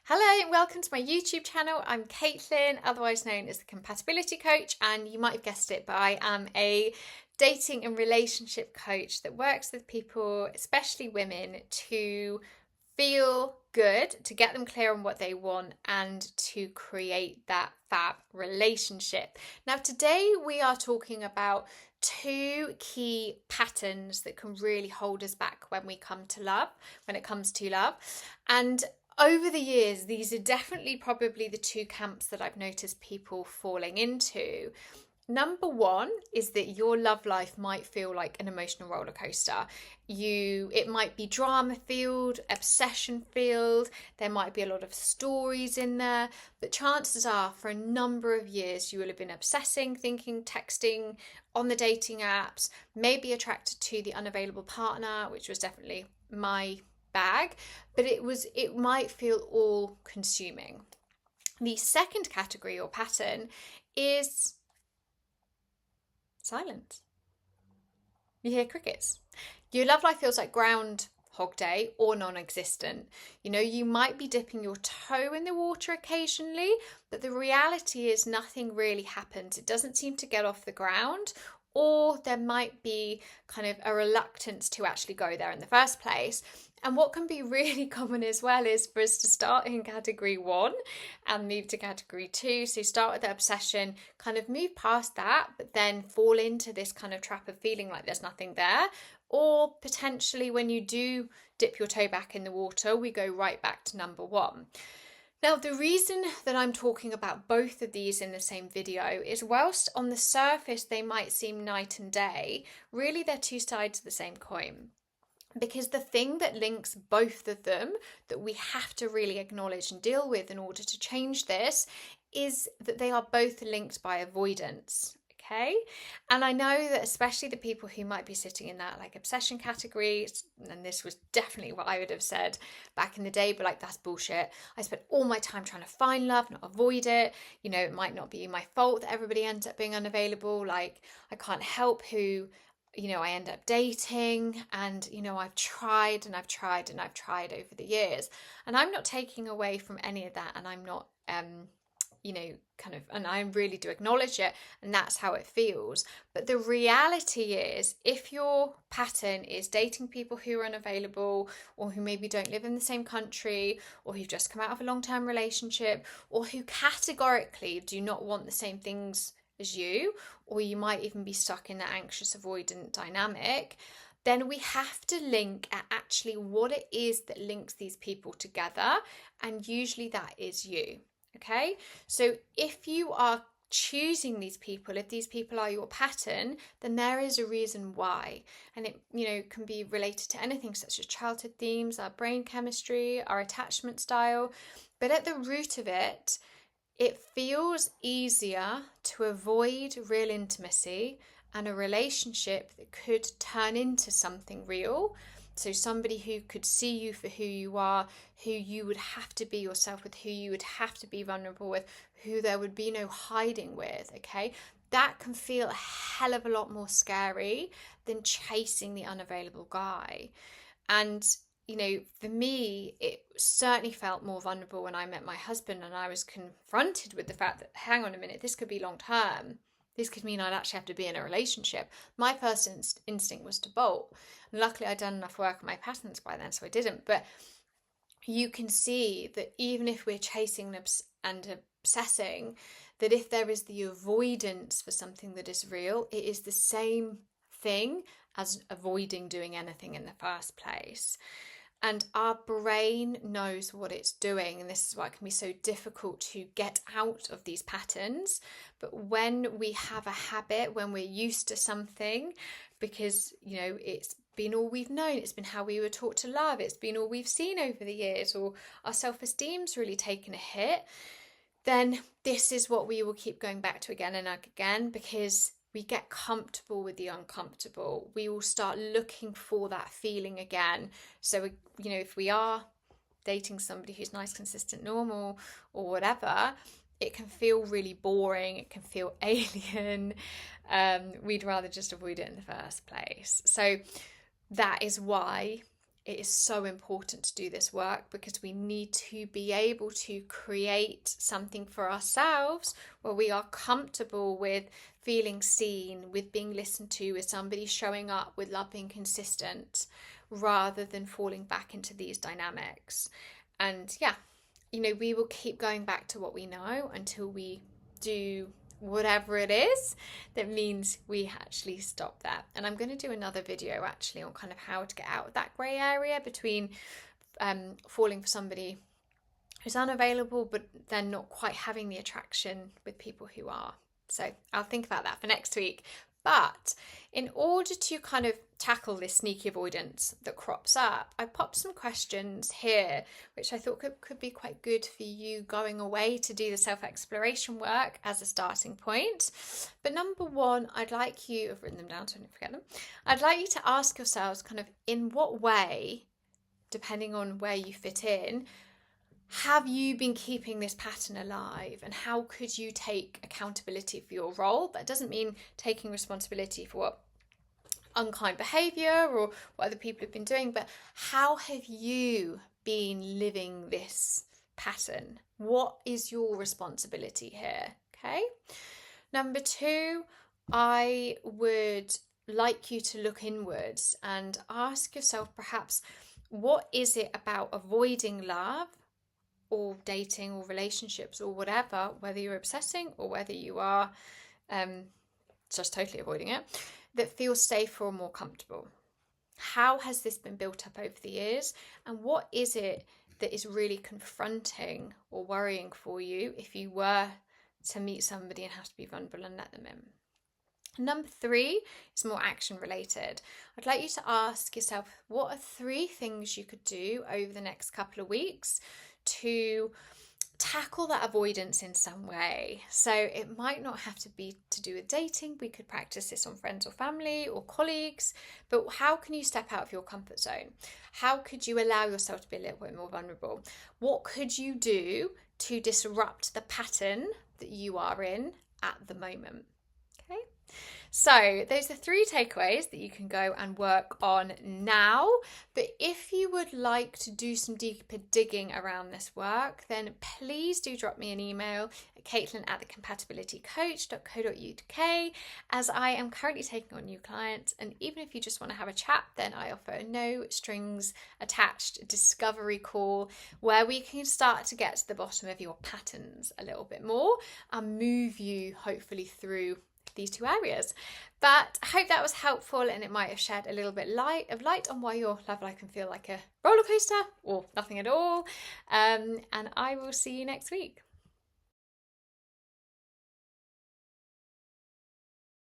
Hello and welcome to my YouTube channel. I'm Caitlin, otherwise known as the Compatibility Coach, and you might have guessed it, but I am a dating and relationship coach that works with people, especially women, to feel good, to get them clear on what they want, and to create that fab relationship. Now, today we are talking about two key patterns that can really hold us back when it comes to love. And over the years, these are definitely probably the two camps that I've noticed people falling into. Number one is that your love life might feel like an emotional roller coaster. It might be drama filled, obsession filled, there might be a lot of stories in there, but chances are for a number of years you will have been obsessing, thinking, texting on the dating apps, maybe attracted to the unavailable partner, which was definitely my bag, but it might feel all consuming. The second category or pattern is silence. You hear crickets. Your love life feels like Groundhog Day or non-existent. You might be dipping your toe in the water occasionally, but the reality is nothing really happens. It doesn't seem to get off the ground, or there might be kind of a reluctance to actually go there in the first place. And what can be really common as well is for us to start in category 1 and move to category 2. So start with the obsession, kind of move past that, but then fall into this kind of trap of feeling like there's nothing there. Or potentially when you do dip your toe back in the water, we go right back to number 1. Now, the reason that I'm talking about both of these in the same video is whilst on the surface they might seem night and day, really they're two sides of the same coin. Because the thing that links both of them that we have to really acknowledge and deal with in order to change this is that they are both linked by avoidance. Okay, and I know that especially the people who might be sitting in that like obsession category, and this was definitely what I would have said back in the day, but like, that's bullshit. I spent all my time trying to find love, not avoid it. It might not be my fault that everybody ends up being unavailable. Like, I can't help who I end up dating, and I've tried and I've tried and I've tried over the years, and I'm not taking away from any of that, and I'm not and I really do acknowledge it, and that's how it feels. But the reality is, if your pattern is dating people who are unavailable, or who maybe don't live in the same country, or who've just come out of a long-term relationship, or who categorically do not want the same things as you, or you might even be stuck in that anxious avoidant dynamic, then we have to link at actually what it is that links these people together, and usually that is you. Okay, so if you are choosing these people, if these people are your pattern, then there is a reason why. And it can be related to anything such as childhood themes, our brain chemistry, our attachment style. But at the root of it, it feels easier to avoid real intimacy and a relationship that could turn into something real. So somebody who could see you for who you are, who you would have to be yourself with, who you would have to be vulnerable with, who there would be no hiding with, okay? That can feel a hell of a lot more scary than chasing the unavailable guy. And for me, it certainly felt more vulnerable when I met my husband, and I was confronted with the fact that, hang on a minute, this could be long term. This could mean I'd actually have to be in a relationship. My first instinct was to bolt. And luckily, I'd done enough work on my patterns by then, so I didn't. But you can see that even if we're chasing and obsessing, that if there is the avoidance for something that is real, it is the same thing as avoiding doing anything in the first place. And our brain knows what it's doing, and this is why it can be so difficult to get out of these patterns. But when we have a habit, when we're used to something, because it's been all we've known, it's been how we were taught to love, it's been all we've seen over the years, or our self-esteem's really taken a hit, then this is what we will keep going back to again and again, because we get comfortable with the uncomfortable. We will start looking for that feeling again. So, if we are dating somebody who's nice, consistent, normal, or whatever, it can feel really boring. It can feel alien. We'd rather just avoid it in the first place. So that is why it is so important to do this work, because we need to be able to create something for ourselves where we are comfortable with feeling seen, with being listened to, with somebody showing up, with love being consistent, rather than falling back into these dynamics. And yeah, we will keep going back to what we know until we do whatever it is that means we actually stop that. And I'm going to do another video actually on kind of how to get out of that grey area between falling for somebody who's unavailable but then not quite having the attraction with people who are. So I'll think about that for next week. But in order to kind of tackle this sneaky avoidance that crops up, I popped some questions here, which I thought could be quite good for you going away to do the self-exploration work as a starting point. But number one, I've written them down so I don't forget them. I'd like you to ask yourselves kind of, in what way, depending on where you fit in, have you been keeping this pattern alive, and how could you take accountability for your role? That doesn't mean taking responsibility for what unkind behaviour or what other people have been doing, but how have you been living this pattern? What is your responsibility here? Okay. Number two, I would like you to look inwards and ask yourself, perhaps, what is it about avoiding love or dating or relationships or whatever, whether you're obsessing or whether you are just totally avoiding it, that feels safer or more comfortable? How has this been built up over the years, and what is it that is really confronting or worrying for you if you were to meet somebody and have to be vulnerable and let them in? Number three is more action related. I'd like you to ask yourself, what are 3 things you could do over the next couple of weeks to tackle that avoidance in some way? So it might not have to be to do with dating. We could practice this on friends or family or colleagues, but how can you step out of your comfort zone? How could you allow yourself to be a little bit more vulnerable? What could you do to disrupt the pattern that you are in at the moment? Okay. So those are 3 takeaways that you can go and work on now. But if you would like to do some deeper digging around this work, then please do drop me an email at caitlin@thecompatibilitycoach.co.uk, as I am currently taking on new clients. And even if you just want to have a chat, then I offer a no strings attached discovery call where we can start to get to the bottom of your patterns a little bit more and move you hopefully through these 2 areas. But I hope that was helpful, and it might have shed a little bit of light on why your love life can feel like a roller coaster or nothing at all. And I will see you next week.